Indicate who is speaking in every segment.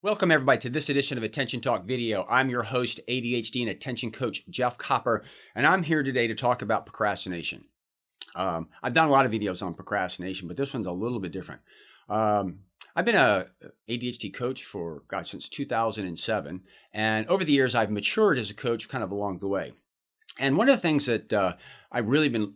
Speaker 1: Welcome everybody to this edition of Attention Talk Video. I'm your host, ADHD and attention coach, Jeff Copper, and I'm here today to talk about procrastination. I've done a lot of videos on procrastination, but this one's a little bit different. I've been a ADHD coach for, since 2007, and over the years I've matured as a coach kind of along the way. And one of the things that I've really been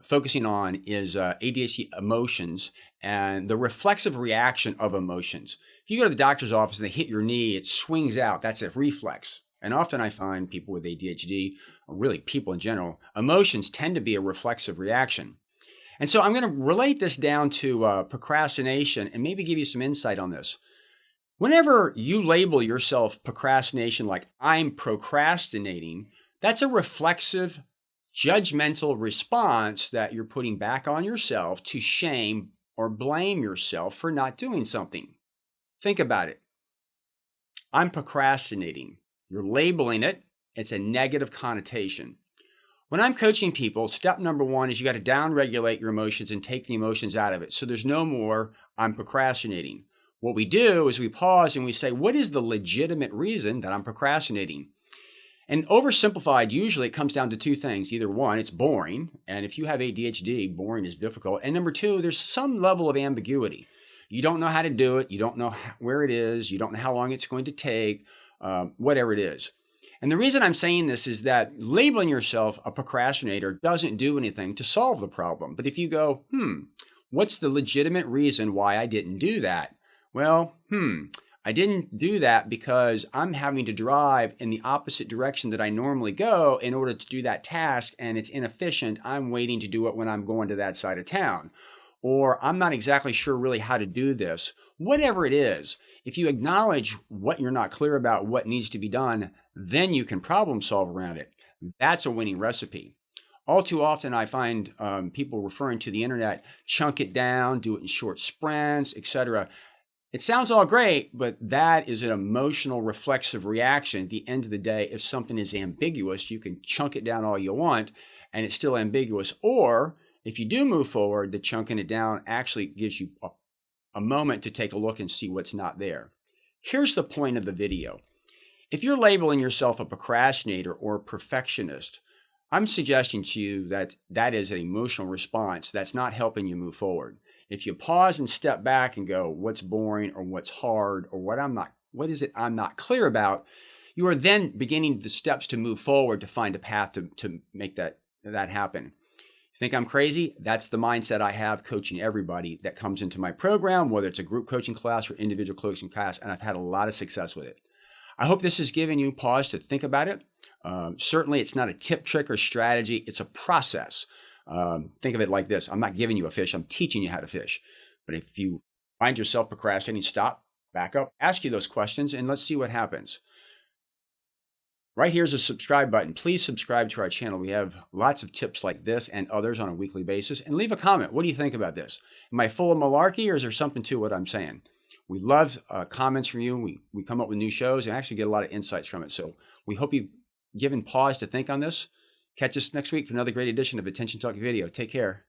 Speaker 1: focusing on is ADHD emotions and the reflexive reaction of emotions. If you go to the doctor's office and they hit your knee, it swings out. That's a reflex. And often I find people with ADHD, or really people in general, emotions tend to be a reflexive reaction. And so I'm going to relate this down to procrastination and maybe give you some insight on this. Whenever you label yourself procrastination like I'm procrastinating, that's a reflexive, judgmental response that you're putting back on yourself to shame or blame yourself for not doing something. Think about it. I'm procrastinating. You're labeling it. It's a negative connotation. When I'm coaching people, step number one is you got to downregulate your emotions and take the emotions out of it. So there's no more I'm procrastinating. What we do is we pause and we say, what is the legitimate reason that I'm procrastinating? And oversimplified, usually it comes down to two things. Either one, it's boring. And if you have ADHD, boring is difficult. And number two, there's some level of ambiguity. You don't know how to do it. You don't know where it is. You don't know how long it's going to take, whatever it is. And the reason I'm saying this is that labeling yourself a procrastinator doesn't do anything to solve the problem. But if you go, what's the legitimate reason why I didn't do that? Well, I didn't do that because I'm having to drive in the opposite direction that I normally go in order to do that task, and it's inefficient. I'm waiting to do it when I'm going to that side of town. Or I'm not exactly sure really how to do this. Whatever it is, if you acknowledge what you're not clear about, what needs to be done, then you can problem solve around it. That's a winning recipe. All too often I find people referring to the internet, chunk it down, do it in short sprints, etc. It sounds all great, but that is an emotional reflexive reaction. At the end of the day, if something is ambiguous, you can chunk it down all you want and it's still ambiguous. Or if you do move forward, the chunking it down actually gives you a moment to take a look and see what's not there. Here's the point of the video. If you're labeling yourself a procrastinator or a perfectionist, I'm suggesting to you that that is an emotional response that's not helping you move forward. If you pause and step back and go, what's boring or what's hard or what is it I'm not clear about, you are then beginning the steps to move forward to find a path to make that happen. Think I'm crazy? That's the mindset I have coaching everybody that comes into my program, whether it's a group coaching class or individual coaching class, and I've had a lot of success with it. I hope this has given you pause to think about it. Certainly, it's not a tip, trick, or strategy. It's a process. Think of it like this. I'm not giving you a fish. I'm teaching you how to fish. But if you find yourself procrastinating, stop, back up, ask you those questions, and let's see what happens. Right here's a subscribe button. Please subscribe to our channel. We have lots of tips like this and others on a weekly basis. And leave a comment. What do you think about this? Am I full of malarkey or is there something to what I'm saying? We love comments from you. We come up with new shows and actually get a lot of insights from it. So we hope you've given pause to think on this. Catch us next week for another great edition of Attention Talk Video. Take care.